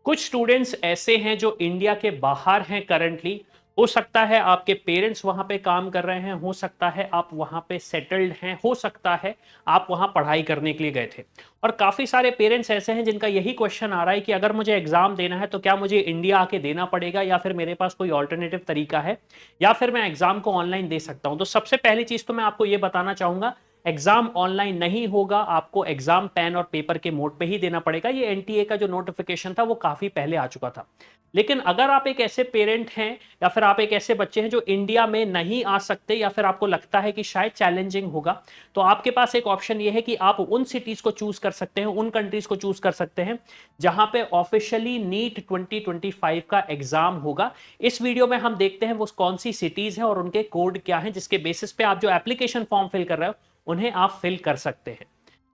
कुछ स्टूडेंट्स ऐसे हैं जो इंडिया के बाहर हैं करंटली। हो सकता है आपके पेरेंट्स वहां पे काम कर रहे हैं, हो सकता है आप वहां पे सेटल्ड हैं, हो सकता है आप वहां पढ़ाई करने के लिए गए थे। और काफी सारे पेरेंट्स ऐसे हैं जिनका यही क्वेश्चन आ रहा है कि अगर मुझे एग्जाम देना है तो क्या मुझे इंडिया आके देना पड़ेगा या फिर मेरे पास कोई ऑल्टरनेटिव तरीका है या फिर मैं एग्जाम को ऑनलाइन दे सकता हूं। तो सबसे पहली चीज तो मैं आपको ये बताना चाहूंगा, एग्जाम ऑनलाइन नहीं होगा, आपको एग्जाम पेन और पेपर के मोड पे ही देना पड़ेगा। ये एनटीए का जो नोटिफिकेशन था वो काफी पहले आ चुका था। लेकिन अगर आप एक ऐसे पेरेंट हैं या फिर आप एक ऐसे बच्चे हैं जो इंडिया में नहीं आ सकते या फिर आपको लगता है कि शायद चैलेंजिंग होगा, तो आपके पास एक ऑप्शन ये है कि आप उन सिटीज को चूज कर सकते हैं, उन कंट्रीज को चूज कर सकते हैं जहां पे ऑफिशियली नीट 2025 का एग्जाम होगा। इस वीडियो में हम देखते हैं वो कौन सी सिटीज हैं और उनके कोड क्या हैं, जिसके बेसिस पे आप जो एप्लीकेशन फॉर्म फिल कर रहे हो उन्हें आप फिल कर सकते हैं।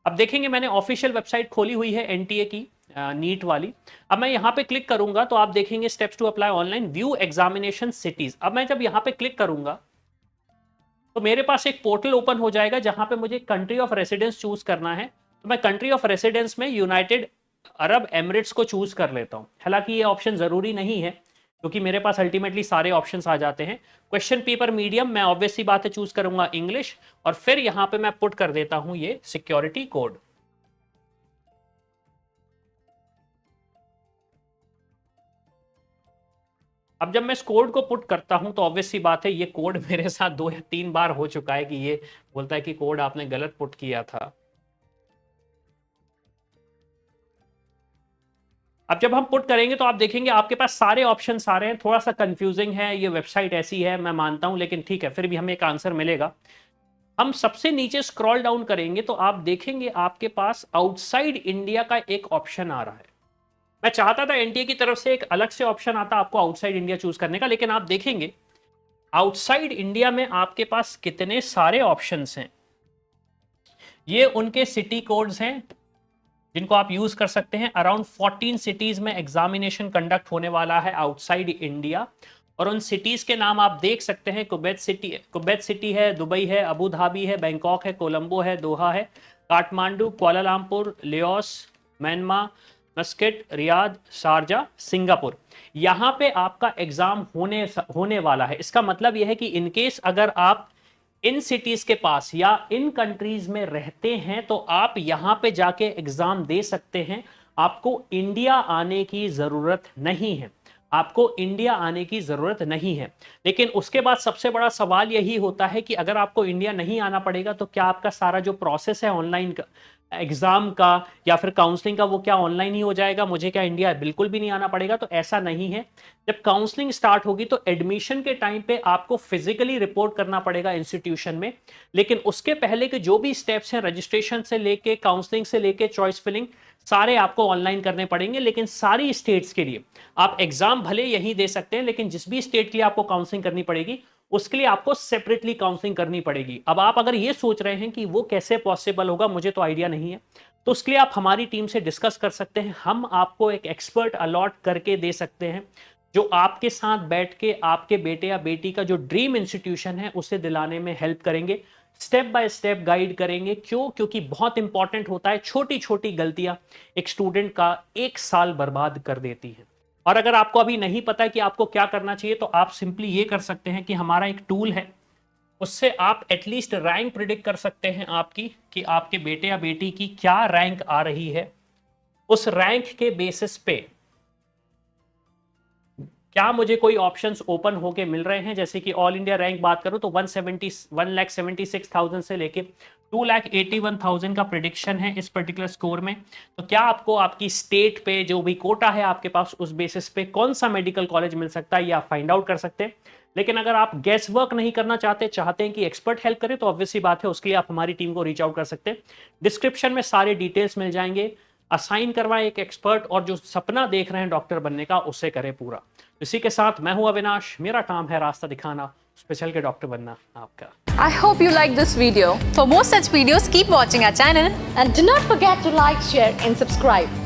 अब देखेंगे, मैंने ऑफिशियल वेबसाइट खोली हुई है एनटीए की, नीट वाली। अब मैं यहां पे क्लिक करूंगा तो आप देखेंगे steps to apply online view examination cities. अब मैं जब यहां पे क्लिक करूंगा तो मेरे पास एक पोर्टल ओपन हो जाएगा जहां पे मुझे कंट्री ऑफ रेसिडेंस चूज करना है। तो मैं कंट्री ऑफ रेसिडेंस में यूनाइटेड अरब एमिरेट्स को चूज कर लेता हूं। हालांकि ये ऑप्शन जरूरी नहीं है क्योंकि मेरे पास अल्टीमेटली सारे ऑप्शंस आ जाते हैं। क्वेश्चन पेपर मीडियम मैं ऑब्वियस सी बात है चूज करूंगा इंग्लिश, और फिर यहां पे मैं पुट कर देता हूं ये सिक्योरिटी कोड। अब जब मैं इस कोड को पुट करता हूं तो ऑब्वियस सी बात है ये कोड मेरे साथ 2 या 3 बार हो चुका है कि ये बोलता है कि कोड आपने गलत पुट किया था। अब जब हम पुट करेंगे तो आप देखेंगे आपके पास सारे ऑप्शंस आ रहे हैं। थोड़ा सा कंफ्यूजिंग है, ये वेबसाइट ऐसी है मैं मानता हूं, लेकिन ठीक है, फिर भी हमें एक आंसर मिलेगा। हम सबसे नीचे स्क्रॉल डाउन करेंगे तो आप देखेंगे आपके पास आउटसाइड इंडिया का एक ऑप्शन आ रहा है। मैं चाहता था एनटीए की तरफ से एक अलग से ऑप्शन आता आपको आउटसाइड इंडिया चूज करने का, लेकिन आप देखेंगे आउटसाइड इंडिया में आपके पास कितने सारे ऑप्शंस हैं। ये उनके सिटी कोड्स हैं जिनको आप यूज कर सकते हैं। अराउंड 14 सिटीज में एग्जामिनेशन कंडक्ट होने वाला है आउटसाइड इंडिया, और उन सिटीज के नाम आप देख सकते हैं। कुवैत सिटी है, दुबई है, अबू धाबी है, बैंकॉक है, कोलंबो है, दोहा है, Kathmandu, Kuala Lumpur, Laos, Myanmar, Muscat, Riyadh, Sharjah, Singapore. यहां पे आपका एग्जाम होने वाला है। इसका मतलब यह है कि इनकेस अगर आप इन सिटीज के पास या इन कंट्रीज में रहते हैं तो आप यहां पे जाके एग्जाम दे सकते हैं। आपको इंडिया आने की जरूरत नहीं है, आपको इंडिया आने की जरूरत नहीं है। लेकिन उसके बाद सबसे बड़ा सवाल यही होता है कि अगर आपको इंडिया नहीं आना पड़ेगा तो क्या आपका सारा जो प्रोसेस है ऑनलाइन का, एग्जाम का या फिर काउंसलिंग का, वो क्या ऑनलाइन ही हो जाएगा? मुझे क्या इंडिया बिल्कुल भी नहीं आना पड़ेगा? तो ऐसा नहीं है। जब काउंसलिंग स्टार्ट होगी तो एडमिशन के टाइम पे आपको फिजिकली रिपोर्ट करना पड़ेगा इंस्टीट्यूशन में, लेकिन उसके पहले के जो भी स्टेप्स हैं, रजिस्ट्रेशन से लेके काउंसलिंग से लेके चॉइस फिलिंग, सारे आपको ऑनलाइन करने पड़ेंगे। लेकिन सारी स्टेट्स के लिए आप एग्जाम भले यही दे सकते हैं, लेकिन जिस भी स्टेट के लिए आपको काउंसलिंग करनी पड़ेगी उसके लिए आपको सेपरेटली काउंसलिंग करनी पड़ेगी। अब आप अगर ये सोच रहे हैं कि वो कैसे पॉसिबल होगा, मुझे तो आइडिया नहीं है, तो उसके लिए आप हमारी टीम से डिस्कस कर सकते हैं। हम आपको एक एक्सपर्ट अलॉट करके दे सकते हैं जो आपके साथ बैठ के आपके बेटे या बेटी का जो ड्रीम इंस्टीट्यूशन है उसे दिलाने में हेल्प करेंगे, स्टेप बाय स्टेप गाइड करेंगे। क्यों? क्योंकि बहुत इंपॉर्टेंट होता है, छोटी छोटी गलतियां एक स्टूडेंट का 1 साल बर्बाद कर देती हैं। और अगर आपको अभी नहीं पता कि आपको क्या करना चाहिए तो आप सिंपली ये कर सकते हैं कि हमारा एक टूल है, उससे आप एटलीस्ट रैंक प्रिडिक्ट कर सकते हैं आपकी, कि आपके बेटे या बेटी की क्या रैंक आ रही है। उस रैंक के बेसिस पे क्या मुझे कोई ऑप्शंस ओपन होके मिल रहे हैं? जैसे कि ऑल इंडिया रैंक बात करूं तो 1,76,000 से लेके 2,81,000 का प्रिडिक्शन है इस पर्टिकुलर स्कोर में। तो क्या आपको आपकी स्टेट पे जो भी कोटा है आपके पास, उस बेसिस पे कौन सा मेडिकल कॉलेज मिल सकता है, ये आप फाइंड आउट कर सकते हैं। लेकिन अगर आप गैस वर्क नहीं करना चाहते हैं कि एक्सपर्ट हेल्प करे, तो ऑब्वियस सी बात है उसके लिए आप हमारी टीम को रीच आउट कर सकते हैं। डिस्क्रिप्शन में सारे डिटेल्स मिल जाएंगे। असाइन करवाएं एक एक्सपर्ट, और जो सपना देख रहे हैं डॉक्टर बनने का उसे करें पूरा। इसी के साथ मैं हूं अविनाश, मेरा काम है रास्ता दिखाना, स्पेशल के डॉक्टर बनना आपका। I hope you like this video. For more such videos, keep watching our channel and do not forget to like, share and subscribe.